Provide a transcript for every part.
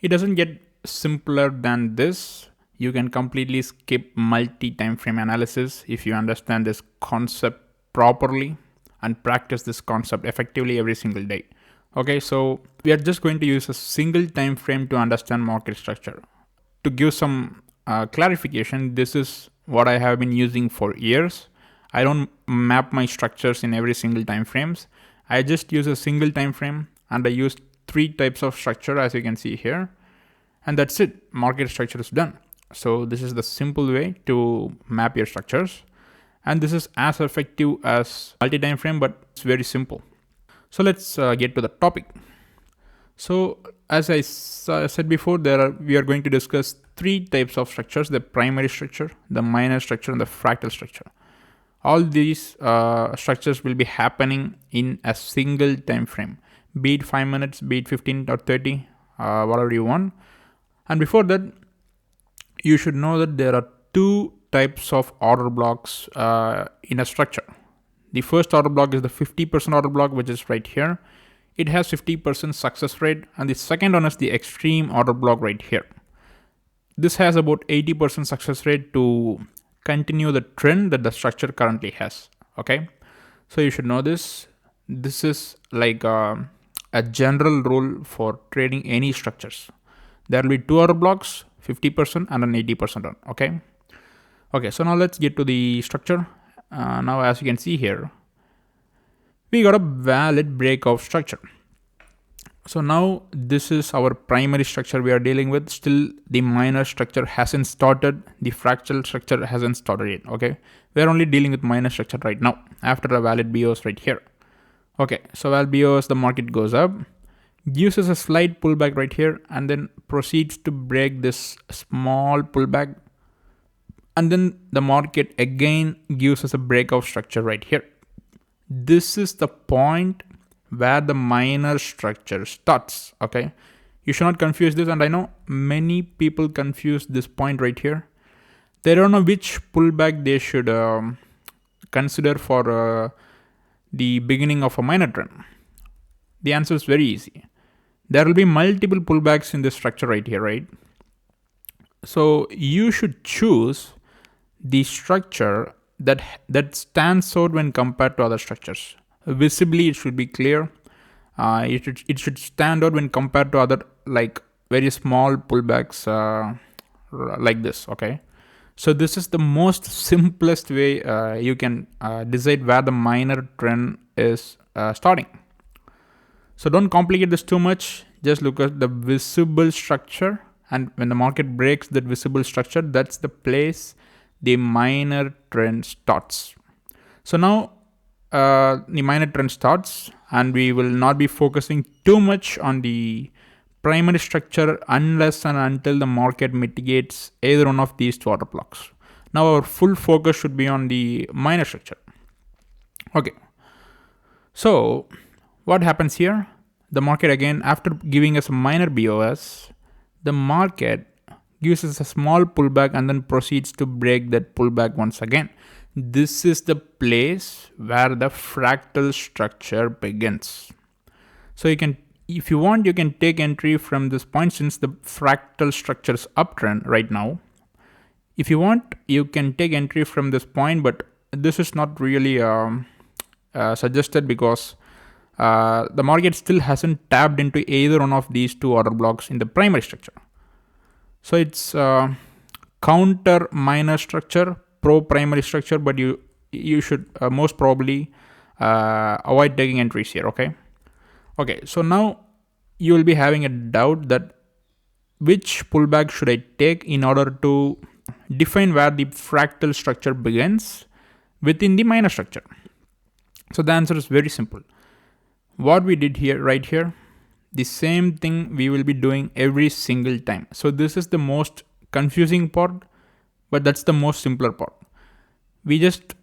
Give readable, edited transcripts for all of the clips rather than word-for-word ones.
It doesn't get simpler than this. You can completely skip multi-time frame analysis if you understand this concept properly and practice this concept effectively every single day. Okay, so we are just going to use a single time frame to understand market structure. To give some clarification, this is what I have been using for years. I don't map my structures in every single time frames. I just use a single time frame, and I use 3 types of structure, as you can see here, and that's it. Market structure is done. So this is the simple way to map your structures, and this is as effective as multi-time frame, but it's very simple. So let's get to the topic. So as I said before, we are going to discuss 3 types of structures: the primary structure, the minor structure, and the fractal structure. All these structures will be happening in a single time frame, be it 5 minutes, be it 15 or 30, whatever you want. And before that, you should know that there are 2 types of order blocks in a structure. The first order block is the 50% order block, which is right here. It has 50% success rate, and the second one is the extreme order block right here. This has about 80% success rate to continue the trend that the structure currently has. Okay, so you should know this. This is like a general rule for trading any structures. There will be 2 order blocks, 50% and an 80% run. Okay, so now let's get to the structure. Now, as you can see here, we got a valid breakout structure. So now this is our primary structure we are dealing with. Still, the minor structure hasn't started. The fractal structure hasn't started yet. Okay, we are only dealing with minor structure right now after a valid BOS right here. Okay, so valid BOS, the market goes up, gives us a slight pullback right here, and then proceeds to break this small pullback, and then the market again gives us a breakout structure right here. This is the point where the minor structure starts. Okay, you should not confuse this, and I know many people confuse this point right here. They don't know which pullback they should consider for the beginning of a minor trend. The answer is very easy. There will be multiple pullbacks in this structure right here, right? So you should choose the structure that stands out when compared to other structures. Visibly, it should be clear. It should stand out when compared to other, like, very small pullbacks like this. Okay, so this is the most simplest way you can decide where the minor trend is starting. So don't complicate this too much. Just look at the visible structure, and when the market breaks that visible structure, that's the place the minor trend starts. So now the minor trend starts, and we will not be focusing too much on the primary structure unless and until the market mitigates either one of these 2 order blocks. Now our full focus should be on the minor structure. Okay, so what happens here? The market, again, after giving us a minor BOS, the market gives us a small pullback and then proceeds to break that pullback once again. This is the place where the fractal structure begins. So you can, if you want, you can take entry from this point, since the fractal structure is uptrend right now. If you want, you can take entry from this point, but this is not really suggested because the market still hasn't tapped into either one of these 2 order blocks in the primary structure. So it's counter minor structure, pro primary structure, but you should most probably avoid taking entries here. Okay, so now you will be having a doubt that which pullback should I take in order to define where the fractal structure begins within the minor structure. So the answer is very simple. What we did here, right here, the same thing we will be doing every single time. So this is the most confusing part, but that's the most simpler part. We just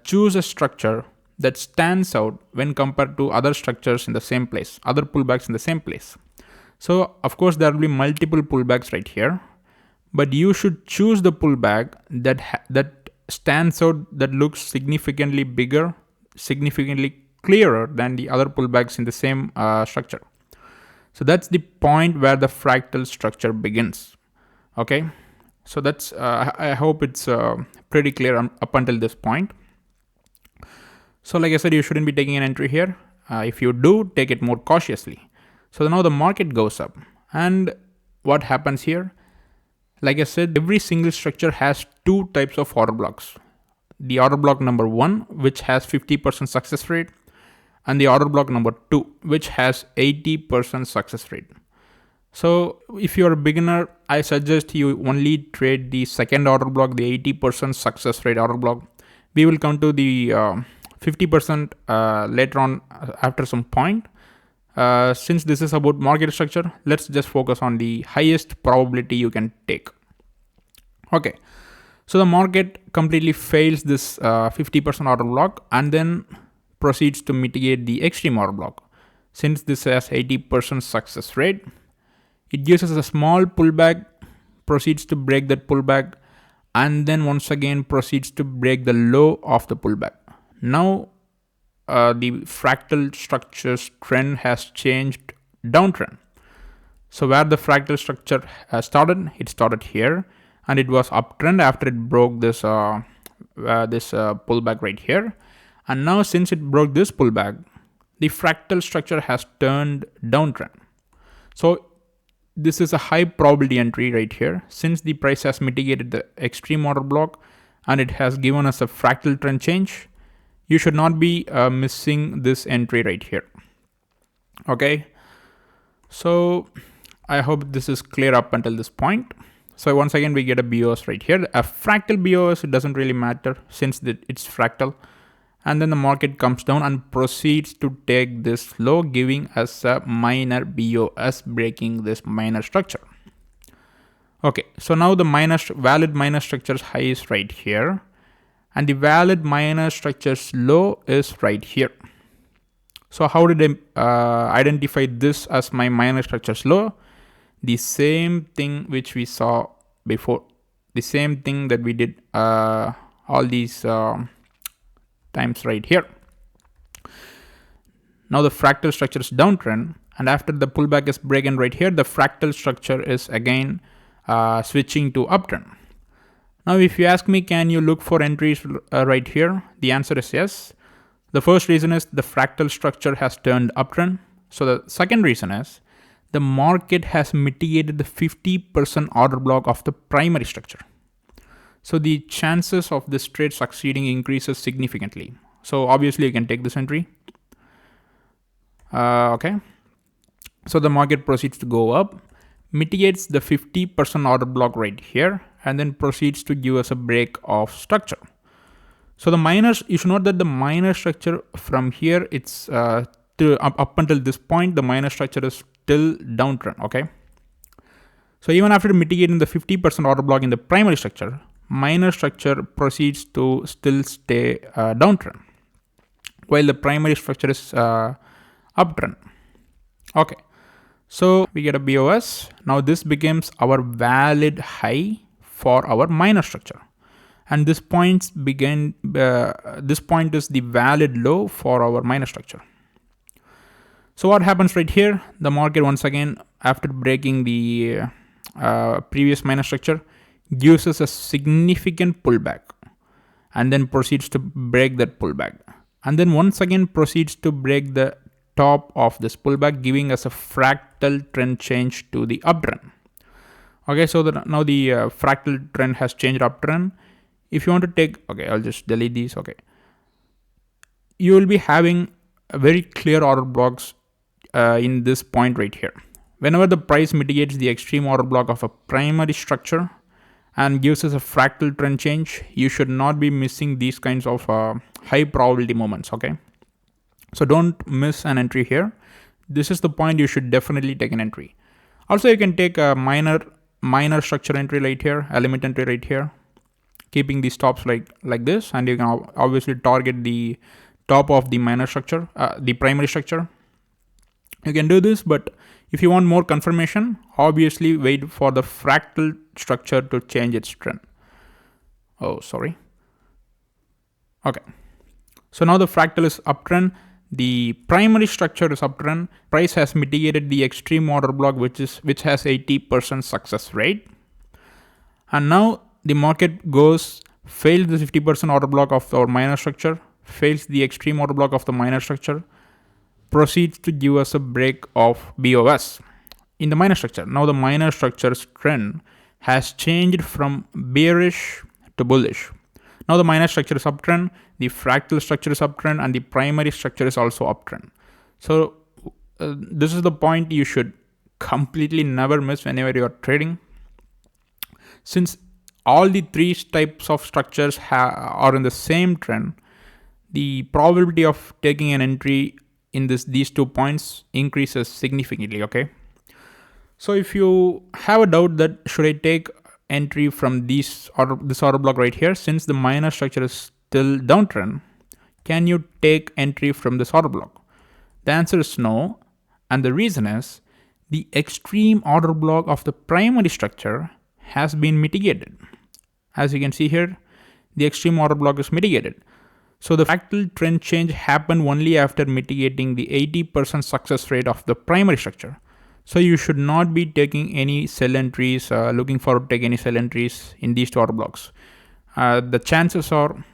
choose a structure that stands out when compared to other structures in the same place, other pullbacks in the same place. So of course there will be multiple pullbacks right here, but you should choose the pullback that stands out, that looks significantly bigger, significantly clearer than the other pullbacks in the same structure. So that's the point where the fractal structure begins. Okay, so that's I hope it's pretty clear up until this point. So like I said, you shouldn't be taking an entry here. If you do, take it more cautiously. So now the market goes up, and what happens here? Like I said, every single structure has two types of order blocks. The order block number 1, which has 50% success rate, and the order block number 2, which has 80% success rate. So if you're a beginner, I suggest you only trade the second order block, the 80% success rate order block. We will come to the 50% later on after some point. Since this is about market structure, let's just focus on the highest probability you can take. Okay, so the market completely fails this 50% order block and then proceeds to mitigate the extreme order block. Since this has 80% success rate, it gives us a small pullback, proceeds to break that pullback, and then once again proceeds to break the low of the pullback. Now the fractal structure's trend has changed downtrend. So where the fractal structure started, it started here, and it was uptrend after it broke this pullback right here. And now since it broke this pullback, the fractal structure has turned downtrend. So this is a high probability entry right here, since the price has mitigated the extreme order block and it has given us a fractal trend change. You should not be missing this entry right here. Okay, so I hope this is clear up until this point. So once again, we get a BOS right here. A fractal BOS, it doesn't really matter since it's fractal. And then the market comes down and proceeds to take this low, giving us a minor BOS, breaking this minor structure. Okay, so now the valid minor structure's high is right here, and the valid minor structure's low is right here. So how did I identify this as my minor structure's low? The same thing which we saw before, the same thing that we did all these times right here. Now the fractal structure is downtrend, and after the pullback is broken right here, the fractal structure is again switching to uptrend. Now if you ask me, can you look for entries right here? The answer is yes. The first reason is the fractal structure has turned uptrend. So the second reason is the market has mitigated the 50% order block of the primary structure. So the chances of this trade succeeding increases significantly. So obviously you can take this entry. Okay. So the market proceeds to go up, mitigates the 50% order block right here, and then proceeds to give us a break of structure. So the minors, you should note that the minor structure from here, it's up until this point, the minor structure is still downtrend. Okay. So even after mitigating the 50% order block in the primary structure, minor structure proceeds to still stay downtrend, while the primary structure is uptrend. Okay, so we get a BOS. Now this becomes our valid high for our minor structure, and this point is the valid low for our minor structure. So what happens right here? The market once again, after breaking the previous minor structure, gives us a significant pullback and then proceeds to break that pullback, and then once again proceeds to break the top of this pullback, giving us a fractal trend change to the uptrend. Okay, so now the fractal trend has changed uptrend. If you want to take, okay, I'll just delete these. Okay, you will be having a very clear order blocks in this point right here. Whenever the price mitigates the extreme order block of a primary structure and gives us a fractal trend change, you should not be missing these kinds of high probability moments. Okay, so don't miss an entry here. This is the point you should definitely take an entry. Also, you can take a minor structure entry right here, a limit entry right here, keeping the stops like this, and you can obviously target the top of the minor structure, the primary structure. You can do this, but if you want more confirmation, obviously wait for the fractal structure to change its trend. Oh, sorry. Okay. So now the fractal is uptrend. The primary structure is uptrend. Price has mitigated the extreme order block, which has 80% success rate. And now the market fails the 50% order block of our minor structure, fails the extreme order block of the minor structure, proceeds to give us a break of BOS in the minor structure. Now the minor structure's trend has changed from bearish to bullish. Now the minor structure is uptrend, the fractal structure is uptrend, and the primary structure is also uptrend. So this is the point you should completely never miss whenever you are trading. Since all the three types of structures are in the same trend, the probability of taking an entry in these 2 points increases significantly. Okay. So if you have a doubt that should I take entry from this order block right here, since the minor structure is still downtrend, can you take entry from this order block? The answer is no, and the reason is the extreme order block of the primary structure has been mitigated. As you can see here, the extreme order block is mitigated. So the fractal trend change happened only after mitigating the 80% success rate of the primary structure. So you should not be taking any sell entries, looking forward to take any sell entries in these 2 order blocks. The chances are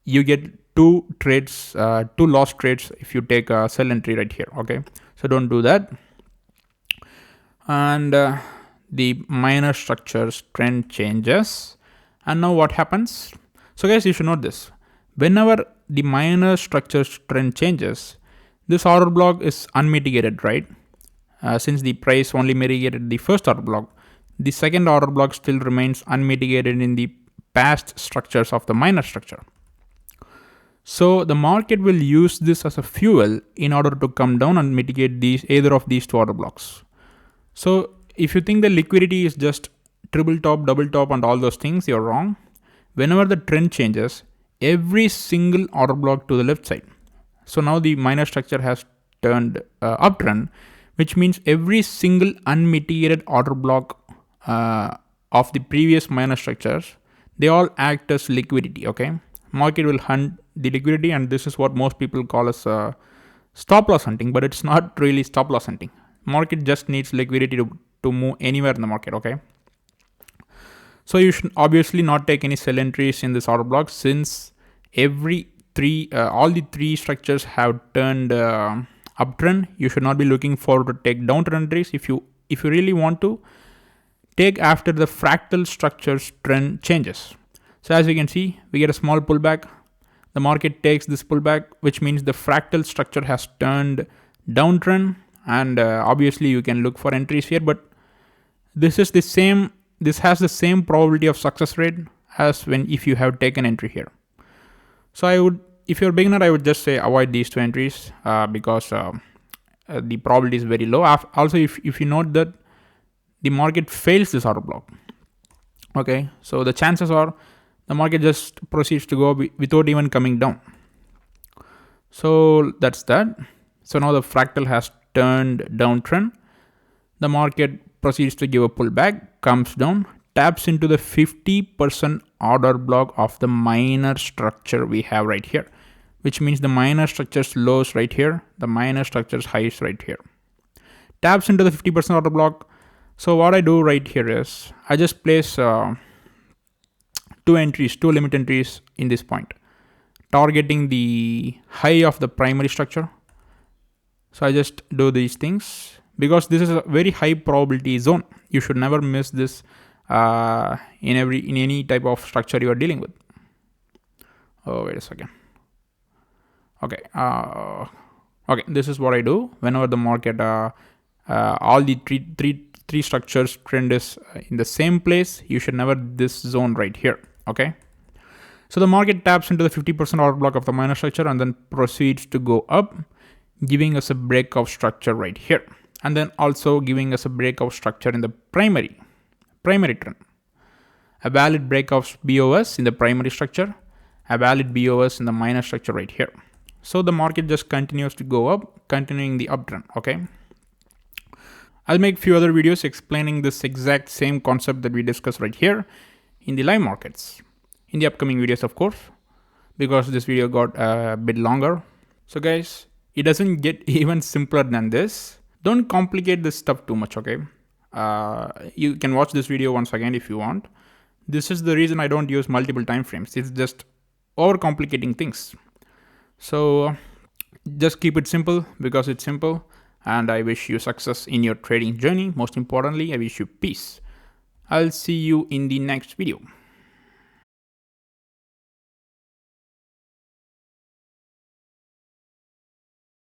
you get 2 lost trades if you take a sell entry right here. Okay, so don't do that. And the minor structure's trend changes. And now what happens? So guys, you should note this. Whenever the minor structure's trend changes, this order block is unmitigated, right? Since the price only mitigated the first order block, the second order block still remains unmitigated in the past structures of the minor structure. So the market will use this as a fuel in order to come down and mitigate either of these 2 order blocks. So if you think the liquidity is just triple top, double top, and all those things, you're wrong. Whenever the trend changes, every single order block to the left side. So now the minor structure has turned uptrend, which means every single unmitigated order block of the previous minor structures, they all act as liquidity. Okay, market will hunt the liquidity, and this is what most people call as stop loss hunting, but it's not really stop loss hunting. Market just needs liquidity to move anywhere in the market. Okay, so you should obviously not take any sell entries in this order block, since all the 3 structures have turned uptrend. You should not be looking forward to take downtrend entries. If you really want to, take after the fractal structure's trend changes. So as you can see, we get a small pullback. The market takes this pullback, which means the fractal structure has turned downtrend, and obviously you can look for entries here, but this has the same probability of success rate as if you have taken entry here. So if you're a beginner, I would just say avoid these 2 entries because the probability is very low. Also, if you note that the market fails this order block, okay, so the chances are the market just proceeds to go without even coming down. So that's that. So now the fractal has turned downtrend. The market proceeds to give a pullback, comes down, taps into the 50% order block of the minor structure we have right here, which means the minor structure's lows right here, the minor structure's highs right here. Taps into the 50% order block. So what I do right here is I just place 2 limit entries in this point, targeting the high of the primary structure. So I just do these things because this is a very high probability zone. You should never miss this in any type of structure you are dealing with. Oh, wait a second. Okay. Okay. This is what I do whenever the market, all the three structures trend is in the same place. You should never this zone right here. Okay. So the market taps into the 50% order block of the minor structure and then proceeds to go up, giving us a breakout structure right here, and then also giving us a breakout structure in the primary trend. A valid breakout BOS in the primary structure, a valid BOS in the minor structure right here. So the market just continues to go up, continuing the uptrend. Okay. I'll make few other videos explaining this exact same concept that we discussed right here in the live markets in the upcoming videos, of course, because this video got a bit longer. So guys, It doesn't get even simpler than this. Don't complicate this stuff too much, okay? You can watch this video once again if you want. This is the reason I don't use multiple time frames. It's just overcomplicating things. So just keep it simple because it's simple. And I wish you success in your trading journey. Most importantly, I wish you peace. I'll see you in the next video.